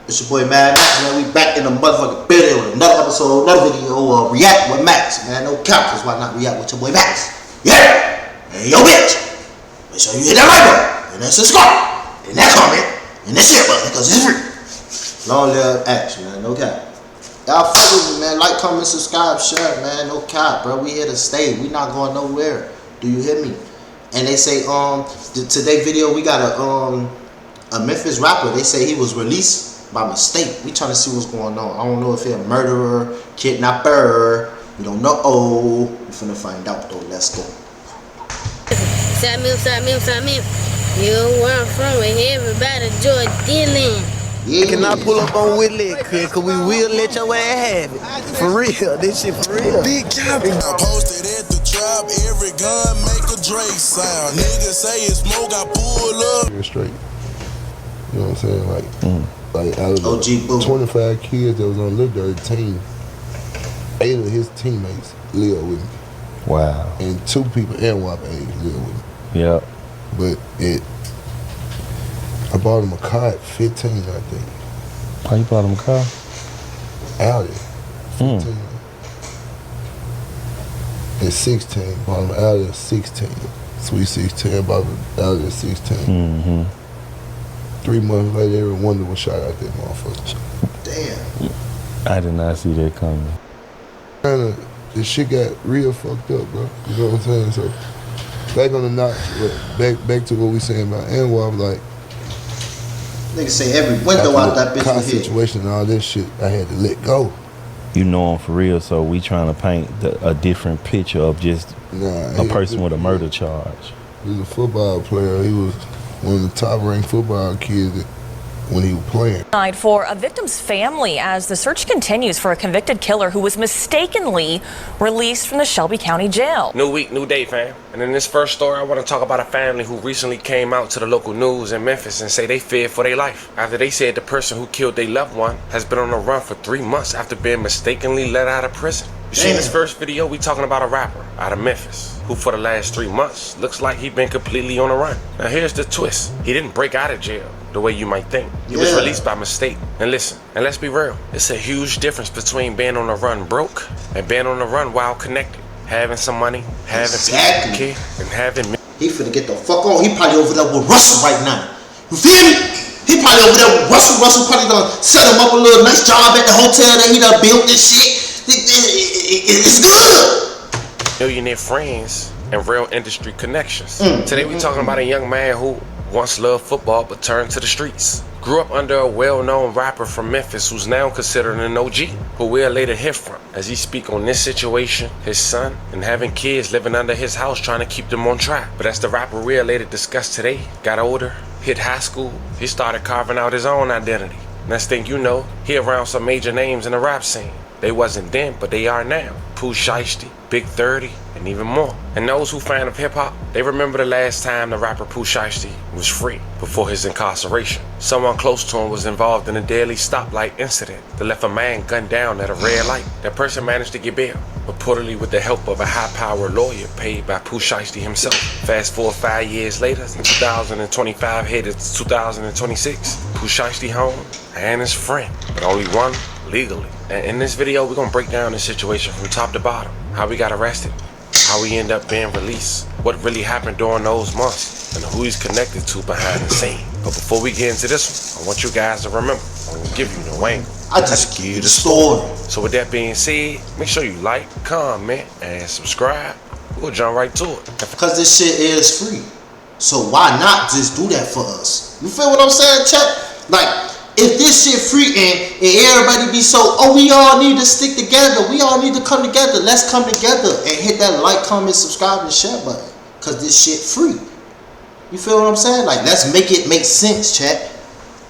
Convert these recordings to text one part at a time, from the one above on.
It's your boy Mad Max, man. We back in the motherfucking building with another episode, another video of React with Max, man. No cap, that's why not react with your boy Max. Yeah! Hey, yo, bitch! Make sure you hit that like button, and that subscribe, and that comment, and that share button, because it's free. Long live X, man. No cap. Y'all fuck with me, man. Like, comment, subscribe, share, man. No cap, bro. We here to stay. We not going nowhere. Do you hear me? And they say, today video, we got a Memphis rapper. They say he was released by mistake. We trying to see what's going on. I don't know if he a murderer, kidnapper. We don't know. Oh, we finna find out though. Let's go. Samuel. You know where I'm from, and everybody enjoy dealing. Yeah. Can I pull up on Whitley, cause we will let your ass have it. For real, this shit for real. Big job. I posted at the trap, every gun make a Drake sound. Niggas say it's smoke, I pull up. Straight. You know what I'm saying? Like out of the OG 25 kids that was on Lil Dirty team, 8 of his teammates live with me. Wow. And 2 people in WAP age live with me. Yep. But I bought him a car at 15, I think. How you bought him a car? Audi. 15. At 16, bought him an Audi at 16. Sweet 16, bought him an Audi at 16. Mm-hmm. 3 months later, every wonder was shot out that motherfucker. Damn. I did not see that coming. This shit got real fucked up, bro. You know what I'm saying? So, back on the notch, back to what we saying about Anwar, like, Niggas say every window out that bitch car was hit. situation and all this shit, I had to let go. You know him for real, so we trying to paint a different picture of just a person with a murder charge. He was a football player. He was one of the top-ranked football kids when he was playing. For a victim's family as the search continues for a convicted killer who was mistakenly released from the Shelby County Jail. New week, new day, fam. And in this first story, I want to talk about a family who recently came out to the local news in Memphis and say they feared for their life after they said the person who killed their loved one has been on the run for 3 months after being mistakenly let out of prison. You see, in this first video, we talking about a rapper out of Memphis who for the last 3 months looks like he been completely on the run. Now here's the twist. He didn't break out of jail the way you might think. He was released by mistake. And listen, and let's be real, it's a huge difference between being on the run broke and being on the run while connected. Having some money, having people, and having me. He finna get the fuck on. He probably over there with Russell right now. You feel me? He probably over there with Russell. Russell probably gonna set him up a little nice job at the hotel that he done built this shit. It's good. Millionaire friends and real industry connections. Today we talking about a young man who once loved football but turned to the streets. Grew up under a well-known rapper from Memphis who's now considered an OG, who we'll later hear from as he speak on this situation, his son, and having kids living under his house trying to keep them on track. But as the rapper we'll later discuss today got older, hit high school, he started carving out his own identity. Next thing you know, he around some major names in the rap scene. They wasn't then, but they are now. Pooh Shiesty, Big 30, and even more. And those who fan of hip-hop, they remember the last time the rapper Pooh Shiesty was free before his incarceration. Someone close to him was involved in a deadly stoplight incident that left a man gunned down at a red light. That person managed to get bail, reportedly with the help of a high-powered lawyer paid by Pooh Shiesty himself. Fast forward 5 years later, in 2025 headed to 2026, Pooh Shiesty home and his friend, but only one legally. And in this video, we're gonna break down this situation from top to bottom. How we got arrested, how we end up being released, what really happened during those months, and who he's connected to behind the scene. But before we get into this one, I want you guys to remember, I'm gonna give you no angle. I just give you the story. So with that being said, make sure you like, comment, and subscribe. We'll jump right to it. Because this shit is free. So why not just do that for us? You feel what I'm saying, chat? Like, if this shit free and everybody be so, oh, we all need to stick together. We all need to come together. Let's come together and hit that like, comment, subscribe, and share button. Because this shit free. You feel what I'm saying? Like, let's make it make sense, chat.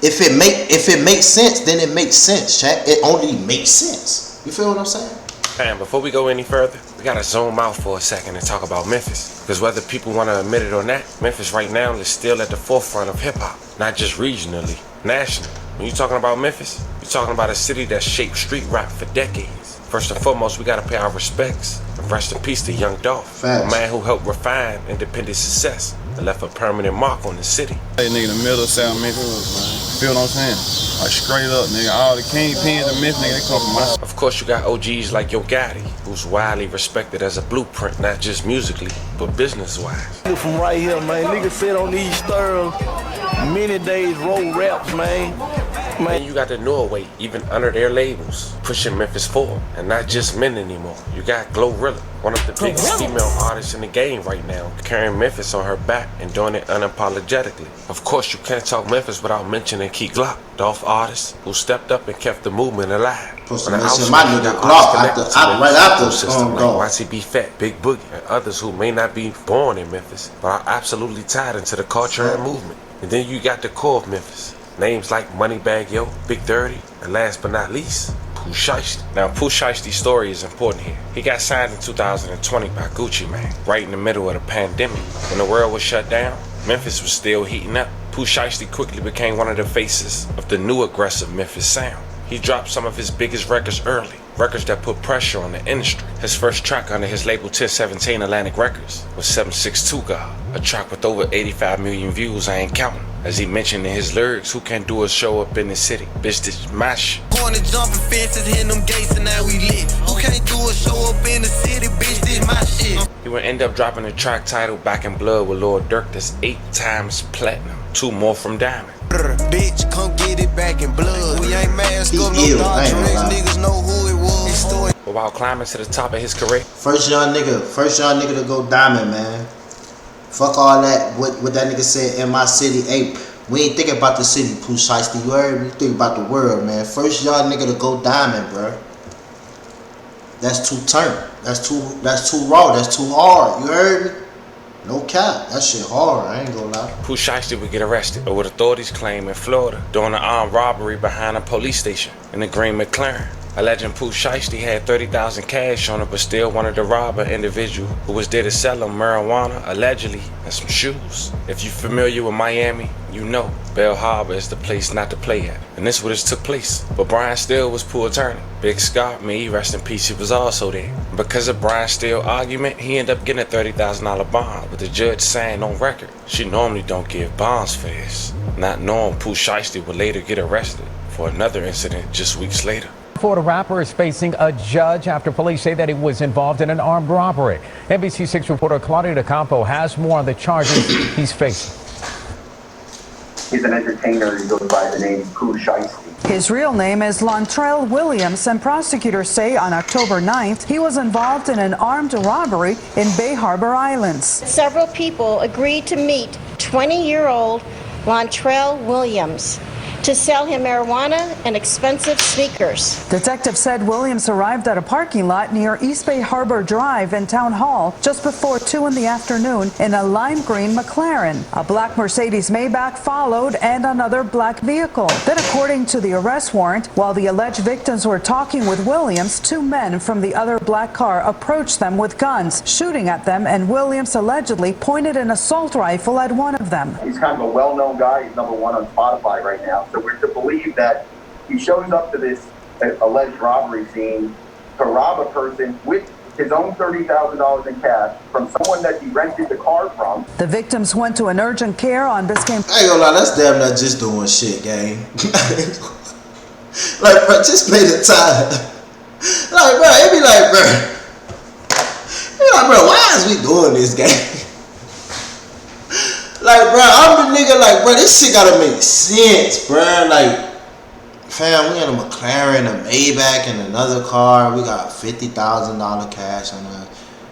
If it makes sense, then it makes sense, chat. It only makes sense. You feel what I'm saying? And before we go any further, we gotta zoom out for a second and talk about Memphis. Because whether people want to admit it or not, Memphis right now is still at the forefront of hip-hop. Not just regionally, nationally. When you're talking about Memphis, you're talking about a city that shaped street rap for decades. First and foremost, we gotta pay our respects and rest in peace to Young Dolph, a man who helped refine independent success and left a permanent mark on the city. Hey nigga, the middle of South Memphis, man. Feel what I'm saying? Like straight up, nigga. All the kingpins and myths, nigga, they come from my. Of course, you got OGs like Yo Gotti, who's widely respected as a blueprint, not just musically, but business-wise. Nigga from right here, man. Nigga sit on these stairs, many days roll raps, man. Then you got the newer weight, even under their labels, pushing Memphis forward, and not just men anymore. You got Glorilla, one of the biggest female artists in the game right now, carrying Memphis on her back and doing it unapologetically. Of course, you can't talk Memphis without mentioning Key Glock, the off artist who stepped up and kept the movement alive. Supposed to mention my nigga Glock right after system like YCB Fat, Big Boogie, and others who may not be born in Memphis, but are absolutely tied into the culture and movement. And then you got the core of Memphis. Names like Moneybag Yo, Big 30, and last but not least, Pooh Shiesty. Now, Pooh Shiesty's story is important here. He got signed in 2020 by Gucci Mane, right in the middle of the pandemic. When the world was shut down, Memphis was still heating up. Pooh Shiesty quickly became one of the faces of the new aggressive Memphis sound. He dropped some of his biggest records early, records that put pressure on the industry. His first track under his label 1017 Atlantic Records was 762 God, a track with over 85 million views, I ain't counting. As he mentioned in his lyrics, who can't do a show up in the city? Bitch, this is my shit. Corner jumping fences, hitting them gates, and now we lit. Who can't do a show up in the city? Bitch, this my shit. He would end up dropping a track titled Back in Blood with Lord Durk that's 8 times platinum, 2 more from Diamond. Bitch, come get it back in blood. We ain't masked up, no doctrine. Niggas know who it was. But while climbing to the top of his career, first young nigga to go diamond, man. Fuck all that, what that nigga said in my city. Hey, we ain't thinking about the city, Pooh Shiesty. You heard me? Think about the world, man. First young nigga to go diamond, bro. That's too turn. That's too raw. That's too hard. You heard me? No cap. That shit hard. I ain't gonna lie. Pooh Shiesty would get arrested, or what authorities claim in Florida, during an armed robbery behind a police station in the green McLaren. Alleging Pooh Shiesty had 30,000 cash on it, but still wanted to rob an individual who was there to sell him marijuana, allegedly, and some shoes. If you're familiar with Miami, you know Bell Harbor is the place not to play at. And this is where this took place. But Brian Steele was Pooh's attorney. Big Scott, may he rest in peace, he was also there. And because of Brian Steele's argument, he ended up getting a $30,000 bond, with the judge saying on record, she normally don't give bonds for this. Not knowing Pooh Shiesty would later get arrested for another incident just weeks later. Florida rapper is facing a judge after police say that he was involved in an armed robbery. NBC6 reporter Claudia DeCampo has more on the charges he's facing. He's an entertainer. He goes by the name Pooh Shiesty. His real name is Lontrell Williams, and prosecutors say on October 9th he was involved in an armed robbery in Bay Harbor Islands. Several people agreed to meet 20-year-old Lontrell Williams to sell him marijuana and expensive sneakers. Detectives said Williams arrived at a parking lot near East Bay Harbor Drive in Town Hall just before 2 in the afternoon in a lime green McLaren. A black Mercedes Maybach followed and another black vehicle. Then, according to the arrest warrant, while the alleged victims were talking with Williams, 2 men from the other black car approached them with guns, shooting at them, and Williams allegedly pointed an assault rifle at one of them. He's kind of a well-known guy. He's #1 on Spotify right now. So we're to believe that he shows up to this alleged robbery scene to rob a person with his own $30,000 in cash from someone that he rented the car from. The victims went to an urgent care on Biscayne. I ain't gonna lie, that's damn not just doing shit, gang. Like, bro, just pay the time. Like, bro, it be like, bro, why is we doing this, gang? Like, bro, I'm the nigga, like, bro, this shit gotta make sense, bro. Like, fam, we in a McLaren, a Maybach, and another car. We got $50,000 cash on us.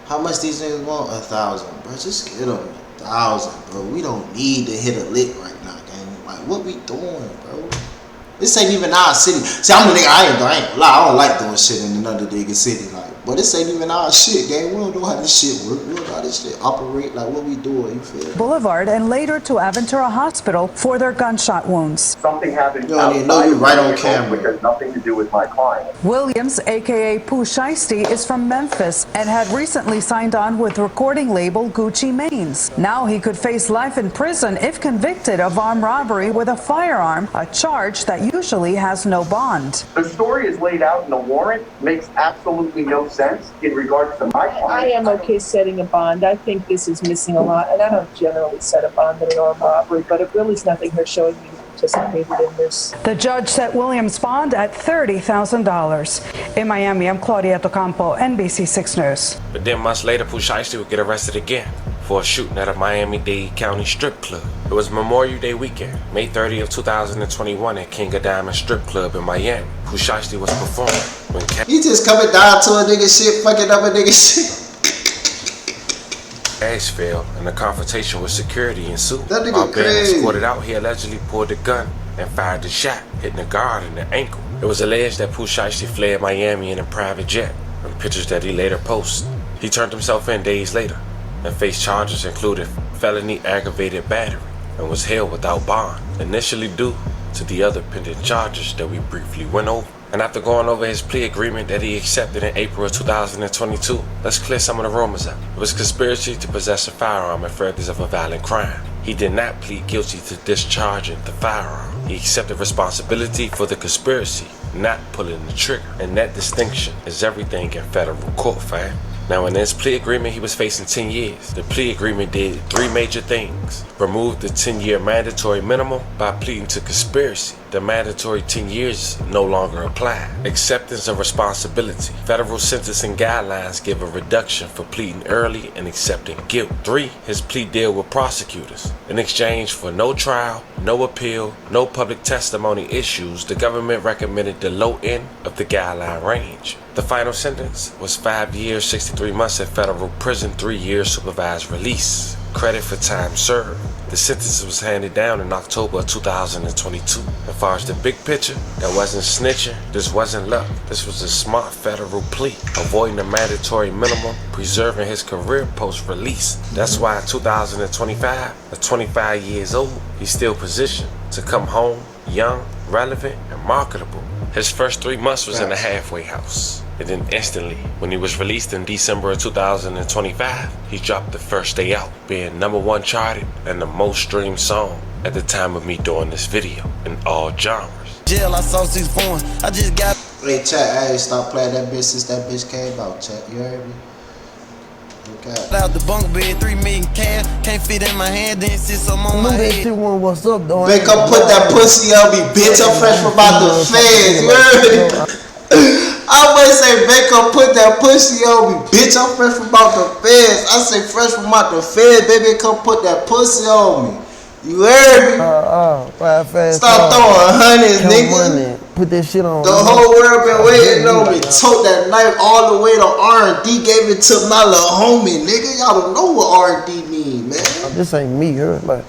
How much these niggas want? 1,000, bro. Just get them 1,000, bro. We don't need to hit a lick right now, gang. Like, what we doing, bro? This ain't even our city. See, I'm the nigga, I ain't gonna lie. I don't like doing shit in another nigga city, like. But this ain't even our shit, gang. We don't know how this shit work. We don't know how this shit operate. Like, what we doing, you feel? Boulevard and later to Aventura Hospital for their gunshot wounds. Something happened. You don't even know you right on camera. Which has nothing to do with my client. Williams, aka Pooh Shiesty, is from Memphis and had recently signed on with recording label Gucci Mane's. Now he could face life in prison if convicted of armed robbery with a firearm, a charge that usually has no bond. The story is laid out in the warrant, makes absolutely no sense in regards to my client. I am okay setting a bond. I think this is missing a lot, and I don't generally set a bond in an armed robbery, but it really is nothing here showing me participated in this. The judge set Williams' bond at $30,000. In Miami, I'm Claudia Tocampo, NBC6 News. But then months later, Pooh Shiesty would get arrested again for a shooting at a Miami-Dade County strip club. It was Memorial Day weekend, May 30th, 2021 at King of Diamond Strip Club in Miami. Pooh Shiesty was performing when he just coming down to a nigga shit, fucking up a nigga shit. Gas fell and a confrontation with security ensued. That nigga While being crazy. escorted out, he allegedly pulled a gun and fired the shot, hitting the guard in the ankle. It was alleged that Pooh Shiesty fled Miami in a private jet, in pictures that he later posted. He turned himself in days later and faced charges including felony aggravated battery and was held without bond, initially due to the other pending charges that we briefly went over. And after going over his plea agreement that he accepted in April of 2022, let's clear some of the rumors up. It was conspiracy to possess a firearm and furtherance of a violent crime. He did not plead guilty to discharging the firearm. He accepted responsibility for the conspiracy, not pulling the trigger. And that distinction is everything in federal court, fam. Now, in his plea agreement, he was facing 10 years. The plea agreement did three major things. Removed the 10-year mandatory minimum by pleading to conspiracy. The mandatory 10 years no longer apply. Acceptance of responsibility. Federal sentencing guidelines give a reduction for pleading early and accepting guilt. 3, his plea deal with prosecutors. In exchange for no trial, no appeal, no public testimony issues, the government recommended the low end of the guideline range. The final sentence was 5 years, 63 months in federal prison, 3 years supervised release. Credit for time served. The sentence was handed down in October of 2022. As far as the big picture, that wasn't snitching, this wasn't luck. This was a smart federal plea, avoiding the mandatory minimum, preserving his career post-release. That's why in 2025, at 25 years old, he's still positioned to come home young, relevant, and marketable. His first 3 months was in the halfway house. And then instantly, when he was released in December of 2025, he dropped the first day out, being #1 charted and the most streamed song at the time of me doing this video in all genres. Jail, I saw 6 points. I just got. Hey, chat, I ain't stopped playing that bitch since that bitch came out, chat. You heard me? Okay. Out the bunk bed, 3 million cash. Can't fit in my hand, then sit some on my head. What's up, though? Make her put that pussy on me, bitch. I'm fresh from out the feds. You heard me? I always say, make her put that pussy on me, bitch. I'm fresh from out the feds. I say, fresh from out the feds, baby. Come put that pussy on me. You heard me? Stop throwing hundreds, nigga. Put that shit on. The whole world been waiting on me. Took that knife all the way to R&D. Gave it to my little homie, nigga. Y'all don't know what R&D mean, man. This ain't me, her. Like,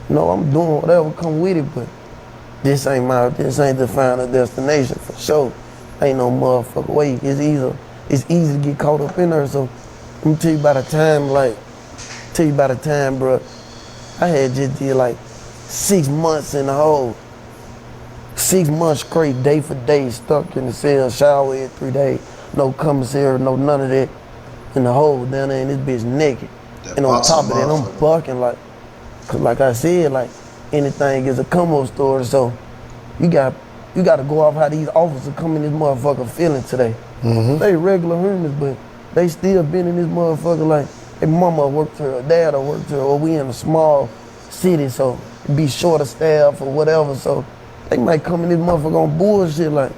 no, I'm doing whatever come with it, but this ain't the final destination for sure. Ain't no motherfucker way. It's easy to get caught up in there. So let me tell you about the time, bro. I had just did like 6 months in the hole. 6 months straight, day for day, stuck in the cell, shower every 3 days. No commissary, no none of that. In the hole down there, and this bitch naked. And on top of that, I'm bucking cause like I said, like anything is a come-up story. So you got to go off how these officers come in this motherfucker feeling today. They regular humans, but they still been in this motherfucker like their mama worked her, dad worked her, or we in a small city, so be short of staff or whatever. So they might come in this motherfucker on bullshit like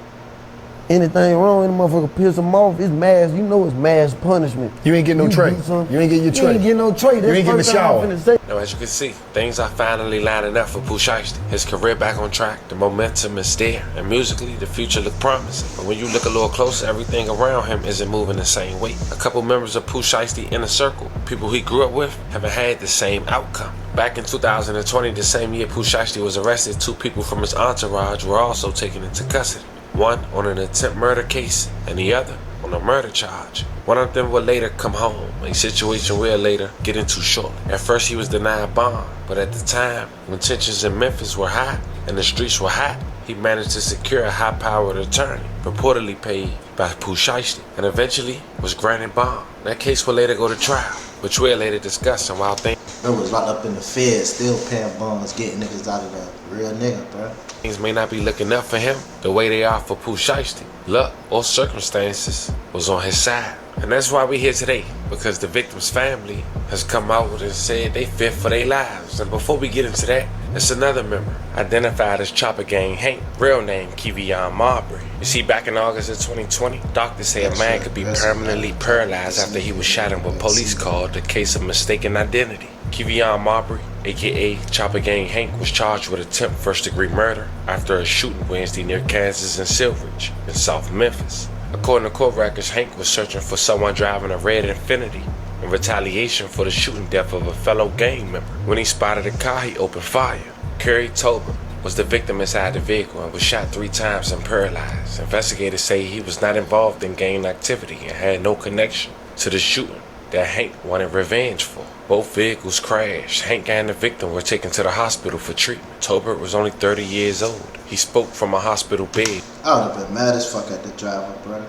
anything wrong, and the motherfucker piss them off. It's mass, you know it's mass punishment. You ain't getting no tray. You ain't getting your tray. You ain't getting no tray. You ain't getting the shower. Now, as you can see, things are finally lining up for Pooh Shiesty. His career back on track, the momentum is there, and musically, the future look promising. But when you look a little closer, everything around him isn't moving the same way. A couple members of Pooh Shiesty inner circle, people he grew up with, haven't had the same outcome. Back in 2020, the same year Pooh Shiesty was arrested, 2 people from his entourage were also taken into custody. One on an attempt murder case, and the other on a murder charge. One of them would later come home, a situation we'll later get into shortly. At first he was denied bond, but at the time, when tensions in Memphis were high and the streets were hot, he managed to secure a high-powered attorney, reportedly paid by Pooh Shiesty, and eventually was granted bond. That case will later go to trial, which we'll later discuss, and while things was locked up in the feds, still paying bonds, getting niggas out of the real nigga, bro. Things may not be looking up for him the way they are for Pooh Shiesty. Luck or circumstances was on his side. And that's why we're here today, because the victim's family has come out and said they fear for their lives. And before we get into that, It's another member, identified as Chopper Gang Hank, real name Kevion Marbury. You see, back in August of 2020, doctors say a man could be permanently paralyzed after he was shot in what police called a case of mistaken identity. Kevion Marbury, aka Chopper Gang Hank, was charged with attempted first-degree murder after a shooting Wednesday near Kansas and Silveridge in South Memphis. According to court records, Hank was searching for someone driving a red Infiniti in retaliation for the shooting death of a fellow gang member. When he spotted a car, he opened fire. Kerry Tolbert was the victim inside the vehicle and was shot 3 times and paralyzed. Investigators say he was not involved in gang activity and had no connection to the shooting that Hank wanted revenge for. Both vehicles crashed. Hank and the victim were taken to the hospital for treatment. Tolbert was only 30 years old. He spoke from a hospital bed. I would have been mad as fuck at the driver, bro.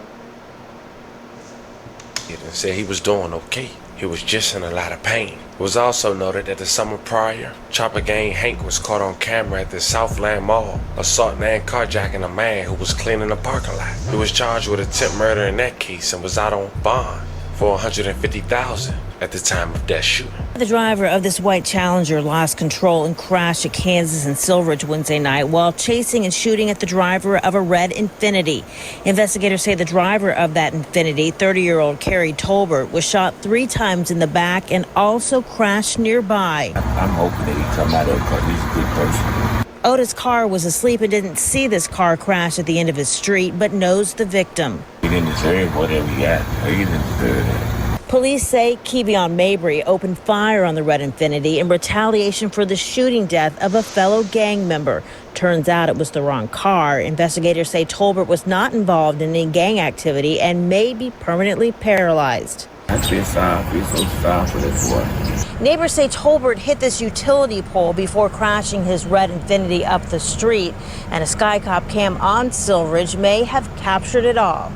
And said he was doing okay. He was just in a lot of pain. It was also noted that the summer prior, Chopper Gang Hank was caught on camera at the Southland Mall, assaulting and carjacking a man who was cleaning a parking lot. He was charged with attempted murder in that case and was out on bond for $150,000 at the time of that shooting. The driver of this white Challenger lost control and crashed at Kansas and Silveridge Wednesday night while chasing and shooting at the driver of a red Infiniti. Investigators say the driver of that Infiniti, 30-year-old Kerry Tolbert, was shot 3 times in the back and also crashed nearby. I'm hoping that he come out of it because he's a good person. Otis Carr was asleep and didn't see this car crash at the end of his street, but knows the victim. He didn't deserve whatever he got. He didn't deserve that. Police say Kevion Mabry opened fire on the red Infiniti in retaliation for the shooting death of a fellow gang member. Turns out it was the wrong car. Investigators say Tolbert was not involved in any gang activity and may be permanently paralyzed. I feel sorry for this boy. Neighbors say Tolbert hit this utility pole before crashing his red Infiniti up the street, and a Skycop cam on Silveridge may have captured it all.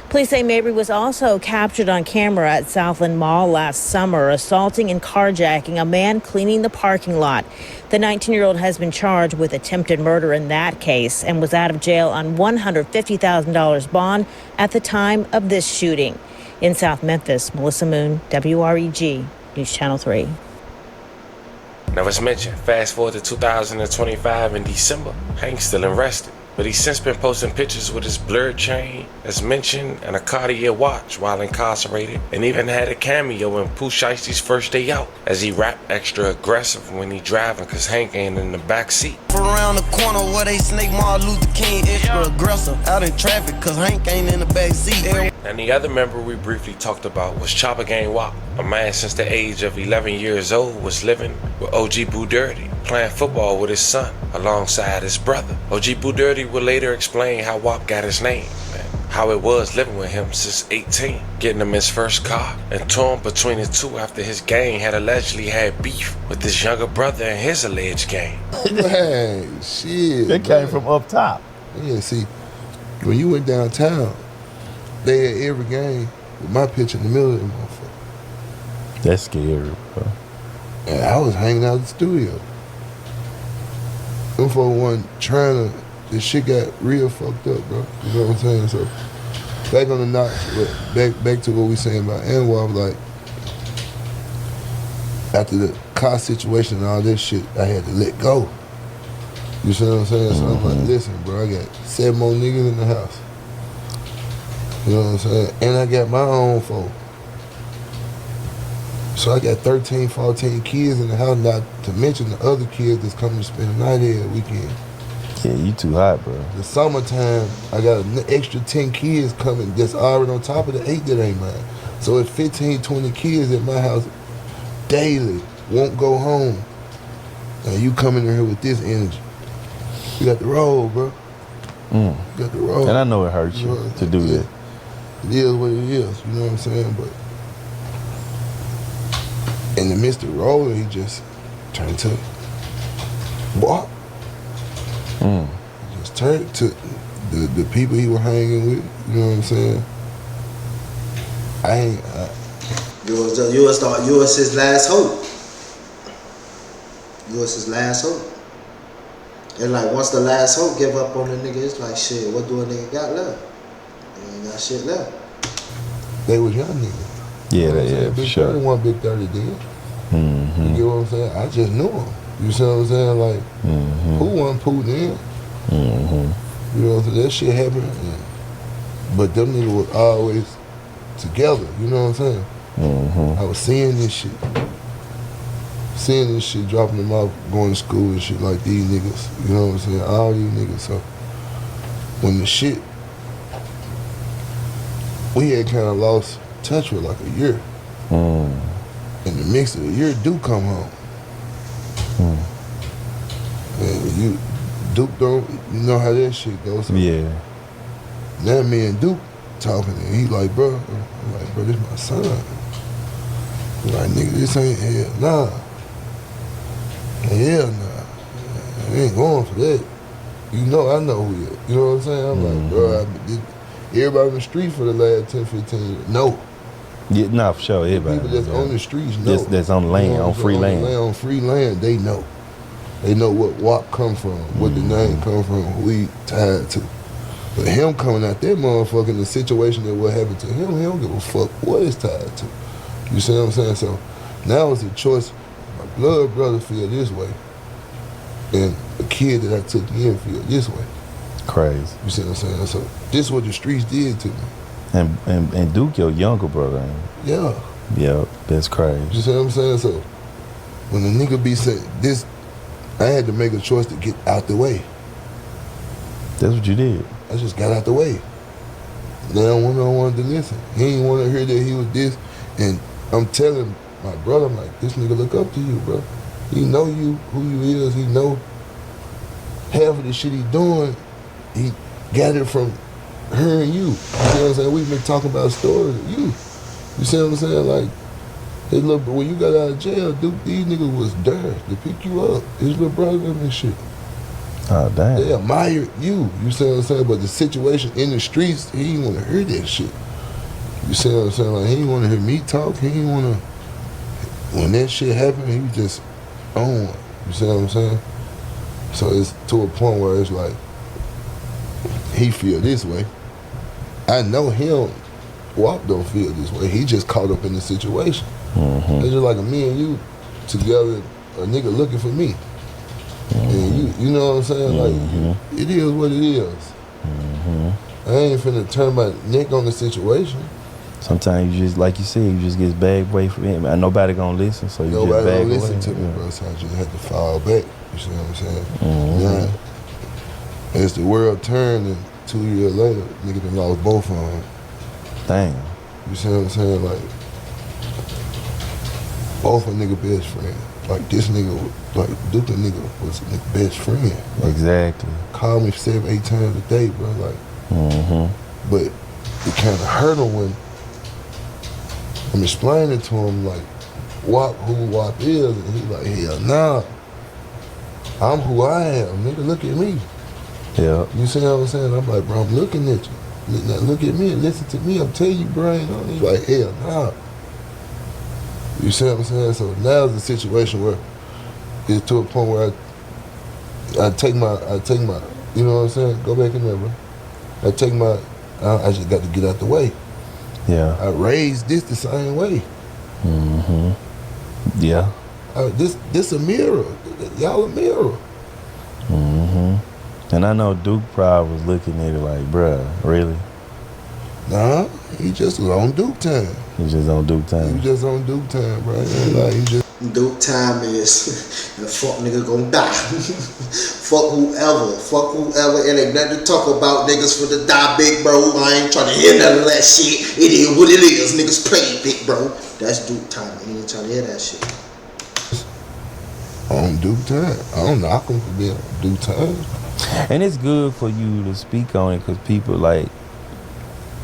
Police say Mabry was also captured on camera at Southland Mall last summer, assaulting and carjacking a man cleaning the parking lot. The 19-year-old has been charged with attempted murder in that case and was out of jail on $150,000 bond at the time of this shooting. In South Memphis, Melissa Moon, WREG, News Channel 3. Now, as mentioned, fast forward to 2025 in December, Hank's still arrested. But he's since been posting pictures with his blurred chain, as mentioned, and a Cartier watch while incarcerated, and even had a cameo in Pooh Shiesty's first day out, as he rapped extra aggressive when he driving cause Hank ain't in the back seat. Around the corner where they snake Martin Luther King, extra aggressive, out in traffic cause Hank ain't in the back seat. And the other member we briefly talked about was Chopper Gang Wop, a man since the age of 11 years old was living with OG Boo Dirty, playing football with his son alongside his brother. OG Boo Dirty would later explain how Wop got his name and how it was living with him since 18, getting him his first car, and torn between the two after his gang had allegedly had beef with his younger brother and his alleged gang. Man, shit. It came from up top. Yeah, see, when you went downtown, they had every game with my picture in the middle of them motherfucker. That's scary, bro. And I was hanging out in the studio. Them folks wasn't trying to, this shit got real fucked up, bro. You know what I'm saying? So, back on the notch, back to what we saying about Anwar, like, after the car situation and all this shit, I had to let go. You see what I'm saying? So I'm like, listen, bro, I got 7 more niggas in the house. You know what I'm saying? And I got my own folk. So I got 13, 14 kids in the house, not to mention the other kids that's coming to spend the night here weekend. Yeah, you too hot, bro. The summertime, I got an extra 10 kids coming that's already on top of the 8 that ain't mine. So it's 15, 20 kids at my house daily, won't go home. And you coming in here with this energy. You got the roll, bro. You got the roll. And I know it hurts you to do that. It is what it is, you know what I'm saying? But in the midst of rolling, he just turned to what? Just turned to the people he was hanging with, you know what I'm saying? You was his last hope. You was his last hope. And like once the last hope give up on the nigga, it's like shit, what do a nigga got left? They ain't got shit left. They was young niggas. Yeah, for Big sure. 30 wasn't Big 30 then. You get what I'm saying? I just knew him. You see what I'm saying? Like, who wasn't pulled in? You know what I'm saying? That shit happened. But them niggas was always together. You know what I'm saying? I was seeing this shit. Dropping them off, going to school and shit like these niggas. You know what I'm saying? All these niggas. So when the shit, we had kind of lost touch with like a year. In the mix of the year, Duke come home. And Duke don't, you know how that shit goes. So yeah. Now me and Duke talking, and he like, bro, I'm like, bro, this my son. I'm like, nigga, this ain't hell, nah. Hell nah. I ain't going for that. You know I know who you is. You know what I'm saying? I'm like, bro, everybody in the street for the last 10, 15 years, no. Yeah, nah, for sure, everybody. People that's on the streets know. That's on land, you know on free land. On free land, they know. They know what WAP come from, what the name come from, who we tied to. But him coming out that motherfucker in the situation that what happened to him, he don't give a fuck what it's tied to. You see what I'm saying? So now it's a choice. My blood brother feel this way, and the kid that I took in feel this way. Crazy. You see what I'm saying? So this is what the streets did to me. And Duke, your younger brother, ain't he? Yeah. Yeah, that's crazy. You see what I'm saying? So when the nigga be saying this, I had to make a choice to get out the way. That's what you did. I just got out the way. Now I wanted to listen. He ain't want to hear that he was this. And I'm telling my brother, I'm like, this nigga look up to you, bro. He know you, who you is. He know half of the shit he doing, he got it from her and you. You see what I'm saying? We've been talking about stories of you. You see what I'm saying? Like, hey, look, but when you got out of jail, Duke, these niggas was there to pick you up. His little brother and shit. Oh, damn. They admired you. You see what I'm saying? But the situation in the streets, he didn't want to hear that shit. You see what I'm saying? Like, he didn't want to hear me talk. He didn't want to. When that shit happened, he was just on. You see what I'm saying? So it's to a point where it's like, he feel this way. I know him. WAP don't feel this way. He just caught up in the situation. It's just like me and you together, a nigga looking for me. And you know what I'm saying? Like, it is what it is. I ain't finna turn my neck on the situation. Sometimes you just, like you said, you just get bagged away from him. And nobody gonna listen, so you just bag away. Nobody gonna listen to me, bro. So I just had to fall back. You see what I'm saying? Now, as the world turned, and 2 years later, nigga done lost both of them. Damn. You see what I'm saying? Like, both a nigga best friend. Like, this nigga, like, Duke nigga was a nigga best friend. Like, exactly. Call me 7, 8 times a day, bro. Like, but it kind of hurt him when I'm explaining to him, like, who WAP is, and he like, hell nah. I'm who I am, nigga, look at me. Yeah. You see what I'm saying? I'm like, bro, I'm looking at you. Now look at me and listen to me. I'm telling you, bro. He's like, hell nah. You see what I'm saying? So now it's a situation where it's to a point where I take my, you know what I'm saying? Go back in there, bro. I just got to get out the way. Yeah. I raised this the same way. Yeah. This a mirror. Y'all a mirror. And I know Duke probably was looking at it like, bruh, really? Nah, he just was on Duke time. He just on Duke time. He just on Duke time, bro. Like, he just. Duke time is the fuck nigga gonna die. Fuck whoever. It ain't nothing to talk about. Niggas for the die big, bro. I ain't trying to hear none of that shit. It is what it is. Niggas play big, bro. That's Duke time. I ain't trying to hear that shit. On Duke time. I don't knock him for being on Duke time. And it's good for you to speak on it because people like,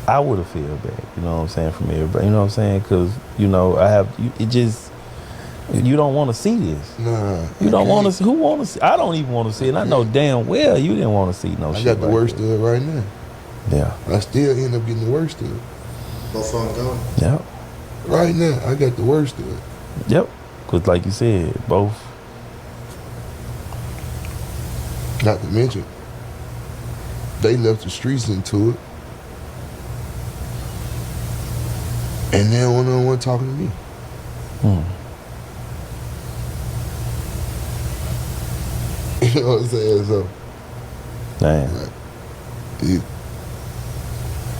I would have feel bad, you know what I'm saying, from everybody, you know what I'm saying? Because, you know, you don't want to see this. Nah. You don't want to see, who want to see? I don't even want to see it. I know damn well you didn't want to see no shit. I got the worst of it right now. Yeah. I still end up getting the worst of it. Both of them gone. Yep. Right now, I got the worst of it. Yep. Because like you said, both. Not to mention, they left the streets into it. And they don't want no one talking to me. You know what I'm saying? So, damn.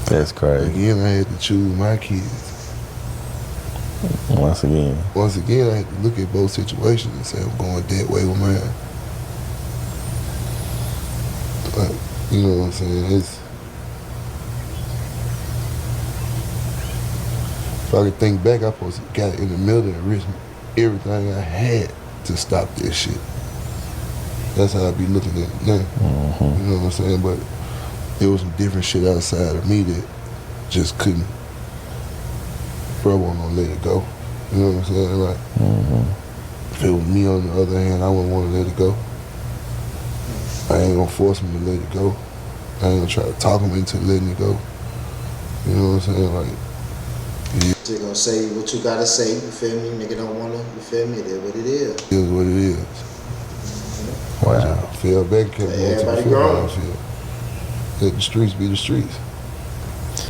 That's crazy. Again, I had to choose my kids. Once again, I had to look at both situations and say I'm going that way with mine. Like, you know what I'm saying? If I could think back, I supposed to got in the middle and risked everything I had to stop this shit. That's how I be looking at it now. You know what I'm saying? But there was some different shit outside of me that just couldn't. Bro, I wasn't gonna let it go. You know what I'm saying? Like, if it was me on the other hand, I wouldn't want to let it go. I ain't gonna force him to let it go. I ain't gonna try to talk him into letting it go. You know what I'm saying? Like, You gonna say what you gotta say, you feel me? Nigga don't wanna, you feel me? It is what it is. It is what it is. Wow. I feel back, kept going to the football field. Let the streets be the streets.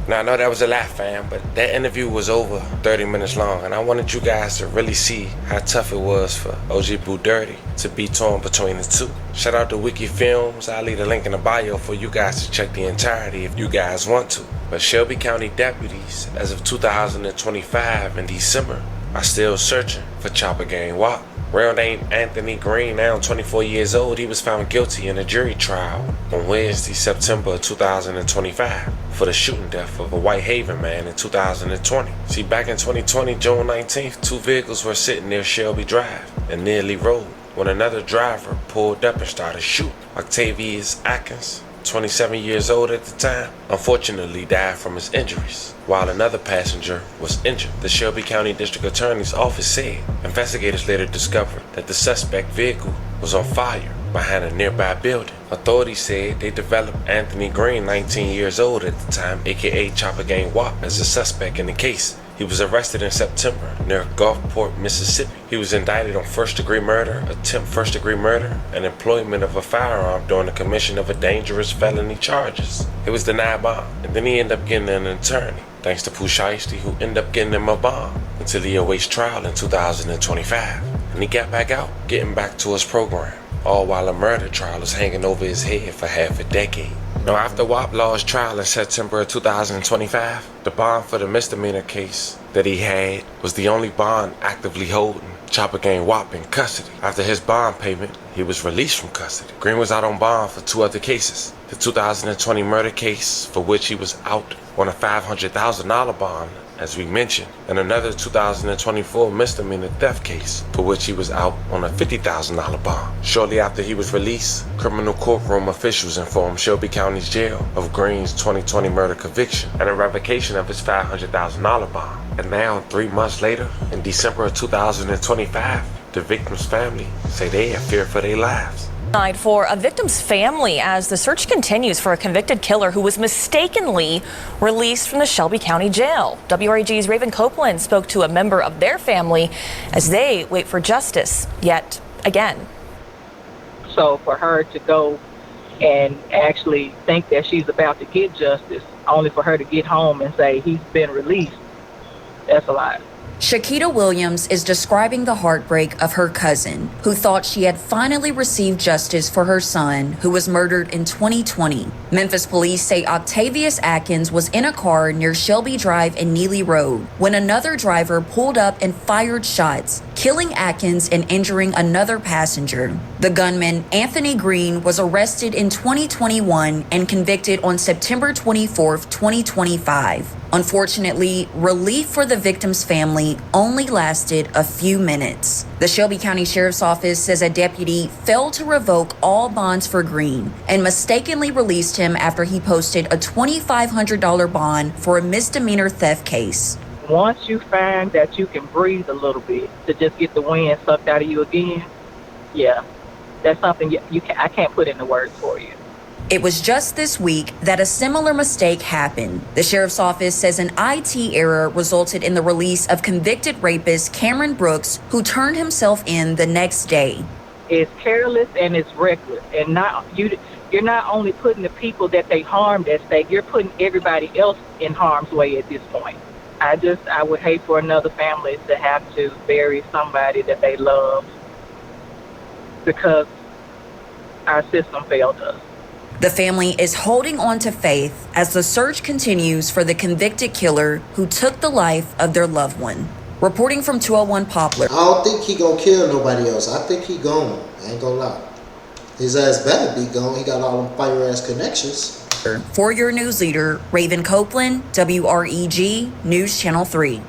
Now, I know that was a lot, fam, but that interview was over 30 minutes long, and I wanted you guys to really see how tough it was for OG Boo Dirty to be torn between the two. Shout out to Wiki Films. I'll leave a link in the bio for you guys to check the entirety if you guys want to. But Shelby County deputies, as of 2025 in December, are still searching for Chopper Gang Wop. Real name Anthony Green, now 24 years old, he was found guilty in a jury trial on Wednesday, September 2025 for the shooting death of a Whitehaven man in 2020. See, back in 2020, June 19th, two vehicles were sitting near Shelby Drive and Nearly Road when another driver pulled up and started shooting. Octavius Atkins, 27 years old at the time, unfortunately died from his injuries, while another passenger was injured. The Shelby County District Attorney's Office said investigators later discovered that the suspect vehicle was on fire behind a nearby building. Authorities said they developed Anthony Green, 19 years old at the time, aka Chopper Gang Wop, as a suspect in the case. He was arrested in September near Gulfport, Mississippi. He was indicted on first-degree murder, attempt first-degree murder, and employment of a firearm during the commission of a dangerous felony charges. It was denied bond, and then he ended up getting an attorney, thanks to Pooh Shiesty, who ended up getting him a bond until he awaits trial in 2025. And he got back out, getting back to his program, all while a murder trial is hanging over his head for half a decade. Now, after Wop lost trial in September of 2025, the bond for the misdemeanor case that he had was the only bond actively holding Chopper Gang Wop in custody. After his bond payment, he was released from custody. Green was out on bond for two other cases. The 2020 murder case, for which he was out on a $500,000 bond, as we mentioned, and another 2024 misdemeanor theft case, for which he was out on a $50,000 bond. Shortly after he was released, criminal courtroom officials informed Shelby County's jail of Green's 2020 murder conviction and a revocation of his $500,000 bond. And now, 3 months later, in December of 2025, the victim's family say they have fear for their lives. For a victim's family as the search continues for a convicted killer who was mistakenly released from the Shelby County Jail. WRAG's Raven Copeland spoke to a member of their family as they wait for justice yet again. So for her to go and actually think that she's about to get justice, only for her to get home and say he's been released, that's a lot. Shakita Williams is describing the heartbreak of her cousin, who thought she had finally received justice for her son, who was murdered in 2020. Memphis police say Octavius Atkins was in a car near Shelby Drive and Neely Road when another driver pulled up and fired shots, killing Atkins and injuring another passenger. The gunman, Anthony Green, was arrested in 2021 and convicted on September 24, 2025. Unfortunately, relief for the victim's family only lasted a few minutes. The Shelby County Sheriff's Office says a deputy failed to revoke all bonds for Green and mistakenly released him after he posted a $2,500 bond for a misdemeanor theft case. Once you find that you can breathe a little bit to just get the wind sucked out of you again, yeah, that's something I can't put into words for you. It was just this week that a similar mistake happened. The sheriff's office says an IT error resulted in the release of convicted rapist Cameron Brooks, who turned himself in the next day. It's careless and it's reckless, and you're not only putting the people that they harmed at stake, you're putting everybody else in harm's way at this point. I would hate for another family to have to bury somebody that they love because our system failed us. The family is holding on to faith as the search continues for the convicted killer who took the life of their loved one. Reporting from 201 Poplar. I don't think he gonna kill nobody else. I think he gone. I ain't gonna lie. His ass better be gone. He got all them fire ass connections. For your news leader, Raven Copeland, WREG News Channel 3.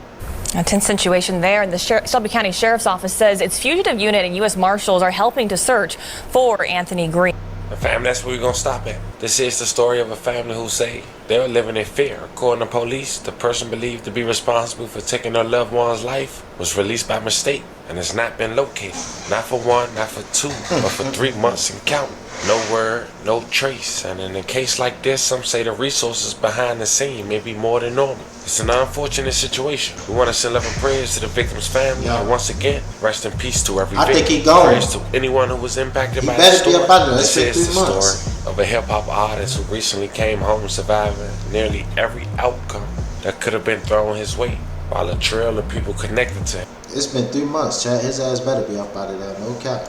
A tense situation there, and the Shelby County Sheriff's Office says its fugitive unit and U.S. Marshals are helping to search for Anthony Green. Fam, that's where we're gonna stop at. This is the story of a family who say they're living in fear. According to police, the person believed to be responsible for taking their loved one's life was released by mistake and has not been located. Not for 1, not for 2, but for 3 months and counting. No word, no trace. And in a case like this, some say the resources behind the scene may be more than normal. It's an unfortunate situation. We want to send love and prayers to the victim's family. And once again, rest in peace to every victim. I think he gone. Prayers to anyone who was impacted by the better be story. up out of there. This is the 3 months. story of a hip-hop artist who recently came home surviving nearly every outcome that could have been thrown his way, while a trail of people connected to him. It's been 3 months, Chad. His ass better be up out of there. No cap.